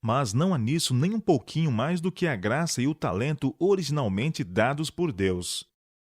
Mas não há nisso nem um pouquinho mais do que a graça e o talento originalmente dados por Deus.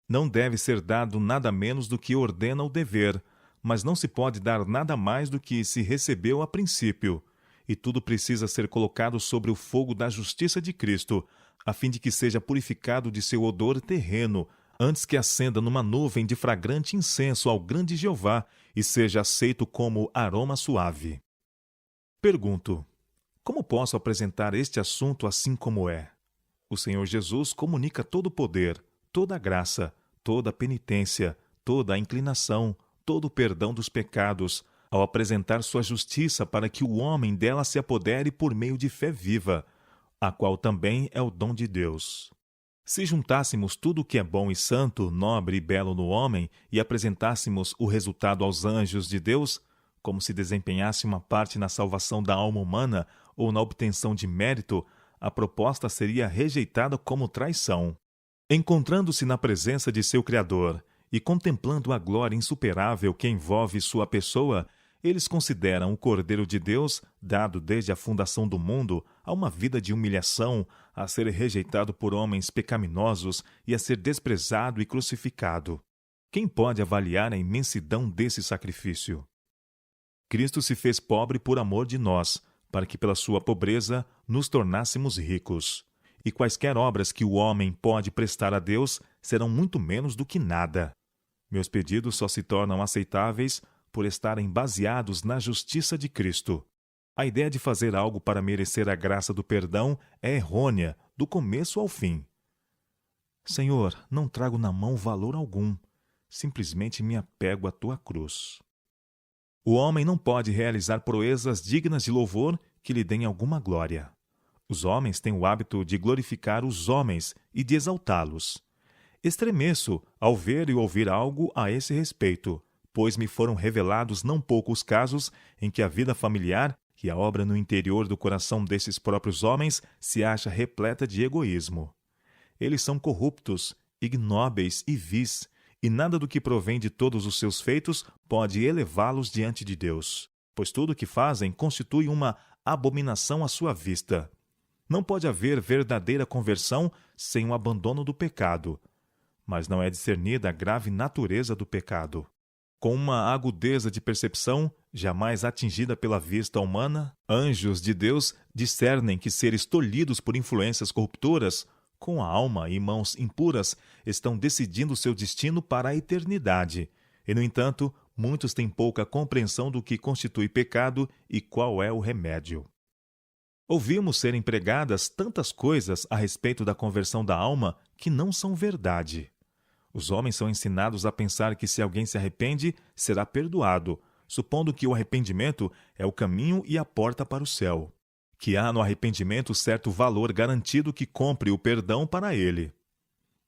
Não deve ser dado nada menos do que ordena o dever, mas não se pode dar nada mais do que se recebeu a princípio. E tudo precisa ser colocado sobre o fogo da justiça de Cristo, a fim de que seja purificado de seu odor terreno, antes que acenda numa nuvem de fragrante incenso ao grande Jeová e seja aceito como aroma suave. Pergunto: como posso apresentar este assunto assim como é? O Senhor Jesus comunica todo o poder, toda a graça, toda a penitência, toda a inclinação, todo o perdão dos pecados, ao apresentar sua justiça para que o homem dela se apodere por meio de fé viva, a qual também é o dom de Deus. Se juntássemos tudo o que é bom e santo, nobre e belo no homem e apresentássemos o resultado aos anjos de Deus, como se desempenhasse uma parte na salvação da alma humana ou na obtenção de mérito, a proposta seria rejeitada como traição. Encontrando-se na presença de seu Criador e contemplando a glória insuperável que envolve sua pessoa, eles consideram o Cordeiro de Deus, dado desde a fundação do mundo, a uma vida de humilhação, a ser rejeitado por homens pecaminosos e a ser desprezado e crucificado. Quem pode avaliar a imensidão desse sacrifício? Cristo se fez pobre por amor de nós, para que pela sua pobreza nos tornássemos ricos. E quaisquer obras que o homem pode prestar a Deus serão muito menos do que nada. Meus pedidos só se tornam aceitáveis por estarem baseados na justiça de Cristo. A ideia de fazer algo para merecer a graça do perdão é errônea, do começo ao fim. Senhor, não trago na mão valor algum, simplesmente me apego à tua cruz. O homem não pode realizar proezas dignas de louvor que lhe deem alguma glória. Os homens têm o hábito de glorificar os homens e de exaltá-los. Estremeço ao ver e ouvir algo a esse respeito, pois me foram revelados não poucos casos em que a vida familiar e a obra no interior do coração desses próprios homens se acha repleta de egoísmo. Eles são corruptos, ignóbeis e vis, e nada do que provém de todos os seus feitos pode elevá-los diante de Deus, pois tudo o que fazem constitui uma abominação à sua vista. Não pode haver verdadeira conversão sem o abandono do pecado, mas não é discernida a grave natureza do pecado. Com uma agudeza de percepção jamais atingida pela vista humana, anjos de Deus discernem que seres tolhidos por influências corruptoras, com a alma e mãos impuras, estão decidindo seu destino para a eternidade. E, no entanto, muitos têm pouca compreensão do que constitui pecado e qual é o remédio. Ouvimos serem pregadas tantas coisas a respeito da conversão da alma que não são verdade. Os homens são ensinados a pensar que se alguém se arrepende, será perdoado, supondo que o arrependimento é o caminho e a porta para o céu. Que há no arrependimento certo valor garantido que compre o perdão para ele.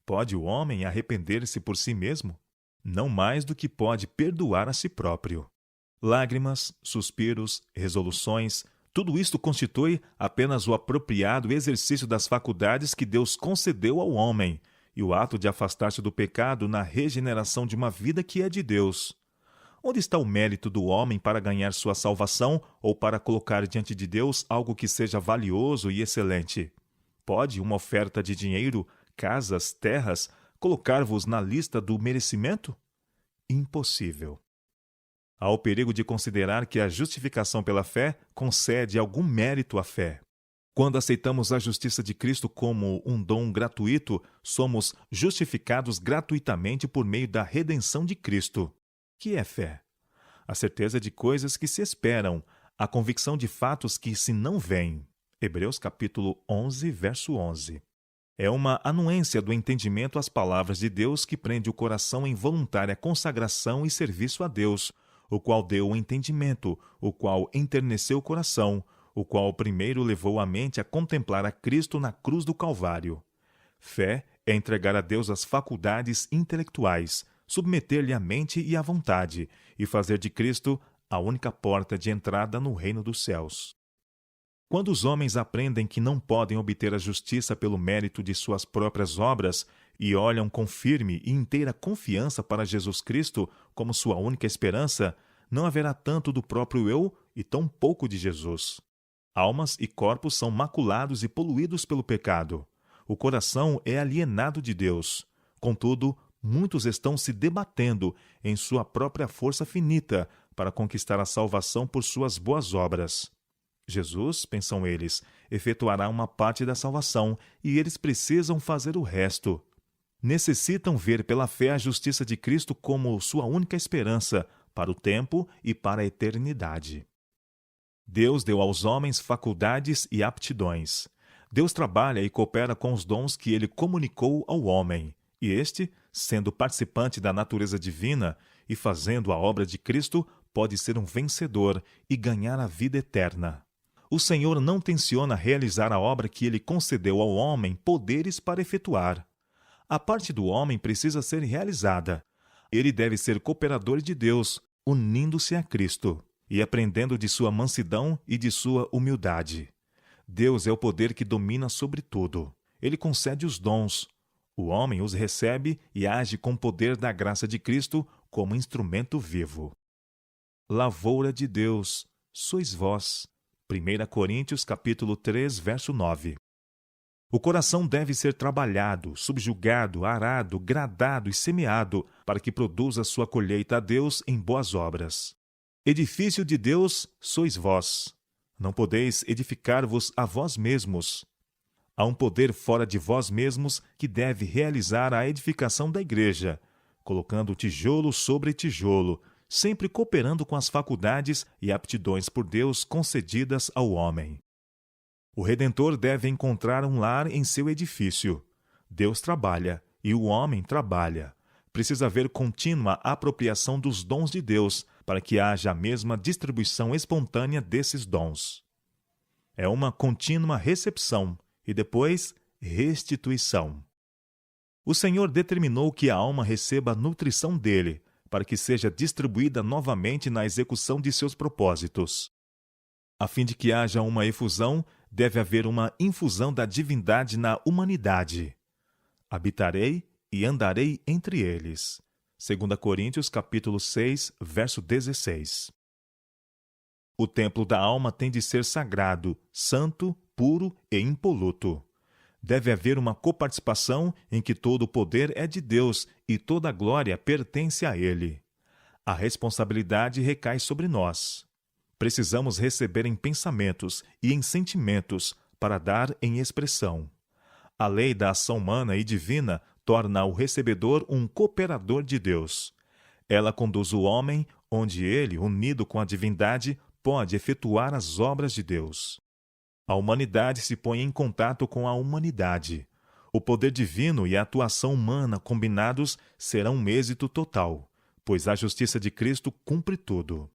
Pode o homem arrepender-se por si mesmo? Não mais do que pode perdoar a si próprio. Lágrimas, suspiros, resoluções, tudo isto constitui apenas o apropriado exercício das faculdades que Deus concedeu ao homem, e o ato de afastar-se do pecado na regeneração de uma vida que é de Deus. Onde está o mérito do homem para ganhar sua salvação ou para colocar diante de Deus algo que seja valioso e excelente? Pode uma oferta de dinheiro, casas, terras, colocar-vos na lista do merecimento? Impossível. Há o perigo de considerar que a justificação pela fé concede algum mérito à fé. Quando aceitamos a justiça de Cristo como um dom gratuito, somos justificados gratuitamente por meio da redenção de Cristo. Que é fé? A certeza de coisas que se esperam, a convicção de fatos que se não veem. Hebreus capítulo 11, verso 11. É uma anuência do entendimento às palavras de Deus que prende o coração em voluntária consagração e serviço a Deus, o qual deu o entendimento, o qual enterneceu o coração, o qual primeiro levou a mente a contemplar a Cristo na cruz do Calvário. Fé é entregar a Deus as faculdades intelectuais, submeter-lhe a mente e a vontade, e fazer de Cristo a única porta de entrada no reino dos céus. Quando os homens aprendem que não podem obter a justiça pelo mérito de suas próprias obras e olham com firme e inteira confiança para Jesus Cristo como sua única esperança, não haverá tanto do próprio eu e tão pouco de Jesus. Almas e corpos são maculados e poluídos pelo pecado. O coração é alienado de Deus. Contudo, muitos estão se debatendo em sua própria força finita para conquistar a salvação por suas boas obras. Jesus, pensam eles, efetuará uma parte da salvação e eles precisam fazer o resto. Necessitam ver pela fé a justiça de Cristo como sua única esperança para o tempo e para a eternidade. Deus deu aos homens faculdades e aptidões. Deus trabalha e coopera com os dons que ele comunicou ao homem, e este, sendo participante da natureza divina e fazendo a obra de Cristo, pode ser um vencedor e ganhar a vida eterna. O Senhor não tenciona realizar a obra que ele concedeu ao homem poderes para efetuar. A parte do homem precisa ser realizada. Ele deve ser cooperador de Deus, unindo-se a Cristo e aprendendo de sua mansidão e de sua humildade. Deus é o poder que domina sobre tudo. Ele concede os dons. O homem os recebe e age com o poder da graça de Cristo como instrumento vivo. Lavoura de Deus, sois vós. 1 Coríntios capítulo 3, verso 9. O coração deve ser trabalhado, subjugado, arado, gradado e semeado para que produza sua colheita a Deus em boas obras. Edifício de Deus sois vós. Não podeis edificar-vos a vós mesmos. Há um poder fora de vós mesmos que deve realizar a edificação da igreja, colocando tijolo sobre tijolo, sempre cooperando com as faculdades e aptidões por Deus concedidas ao homem. O Redentor deve encontrar um lar em seu edifício. Deus trabalha e o homem trabalha. Precisa haver contínua apropriação dos dons de Deus para que haja a mesma distribuição espontânea desses dons. É uma contínua recepção e depois restituição. O Senhor determinou que a alma receba a nutrição dele, para que seja distribuída novamente na execução de seus propósitos. A fim de que haja uma efusão, deve haver uma infusão da divindade na humanidade. Habitarei e andarei entre eles. 2 Coríntios capítulo 6, verso 16. O templo da alma tem de ser sagrado, santo, puro e impoluto. Deve haver uma coparticipação em que todo o poder é de Deus e toda a glória pertence a Ele. A responsabilidade recai sobre nós. Precisamos receber em pensamentos e em sentimentos para dar em expressão. A lei da ação humana e divina torna o recebedor um cooperador de Deus. Ela conduz o homem onde ele, unido com a divindade, pode efetuar as obras de Deus. A humanidade se põe em contato com a humanidade. O poder divino e a atuação humana combinados serão um êxito total, pois a justiça de Cristo cumpre tudo.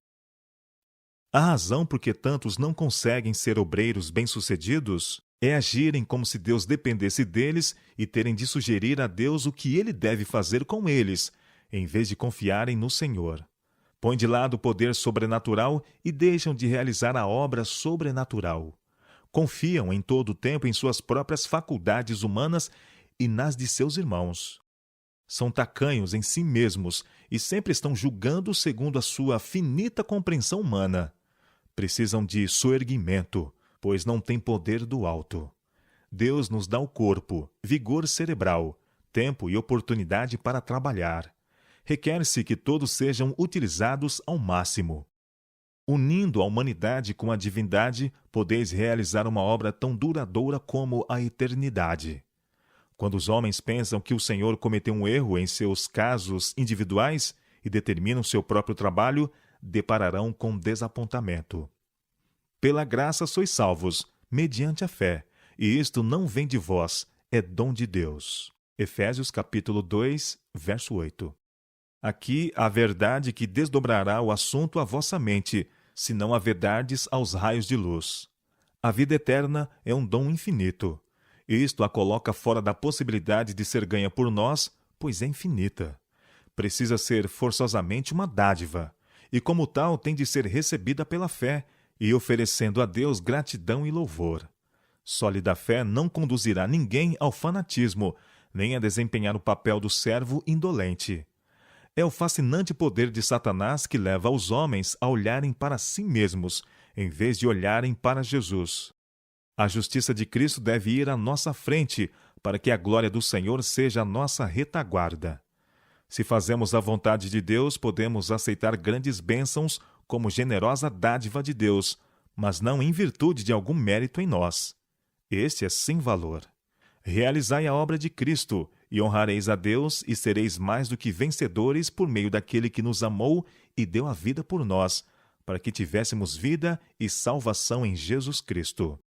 A razão por que tantos não conseguem ser obreiros bem-sucedidos é agirem como se Deus dependesse deles e terem de sugerir a Deus o que ele deve fazer com eles, em vez de confiarem no Senhor. Põem de lado o poder sobrenatural e deixam de realizar a obra sobrenatural. Confiam em todo o tempo em suas próprias faculdades humanas e nas de seus irmãos. São tacanhos em si mesmos e sempre estão julgando segundo a sua finita compreensão humana. Precisam de soerguimento, pois não têm poder do alto. Deus nos dá o corpo, vigor cerebral, tempo e oportunidade para trabalhar. Requer-se que todos sejam utilizados ao máximo. Unindo a humanidade com a divindade, podeis realizar uma obra tão duradoura como a eternidade. Quando os homens pensam que o Senhor cometeu um erro em seus casos individuais e determinam seu próprio trabalho, depararão com desapontamento. Pela graça sois salvos, mediante a fé, e isto não vem de vós, é dom de Deus. Efésios capítulo 2, verso 8. Aqui há verdade que desdobrará o assunto à vossa mente, se não há verdades aos raios de luz. A vida eterna é um dom infinito. Isto a coloca fora da possibilidade de ser ganha por nós, pois é infinita. Precisa ser forçosamente uma dádiva, e como tal tem de ser recebida pela fé, e oferecendo a Deus gratidão e louvor. Sólida fé não conduzirá ninguém ao fanatismo, nem a desempenhar o papel do servo indolente. É o fascinante poder de Satanás que leva os homens a olharem para si mesmos, em vez de olharem para Jesus. A justiça de Cristo deve ir à nossa frente, para que a glória do Senhor seja a nossa retaguarda. Se fazemos a vontade de Deus, podemos aceitar grandes bênçãos como generosa dádiva de Deus, mas não em virtude de algum mérito em nós. Este é sem valor. Realizai a obra de Cristo, e honrareis a Deus, e sereis mais do que vencedores por meio daquele que nos amou e deu a vida por nós, para que tivéssemos vida e salvação em Jesus Cristo.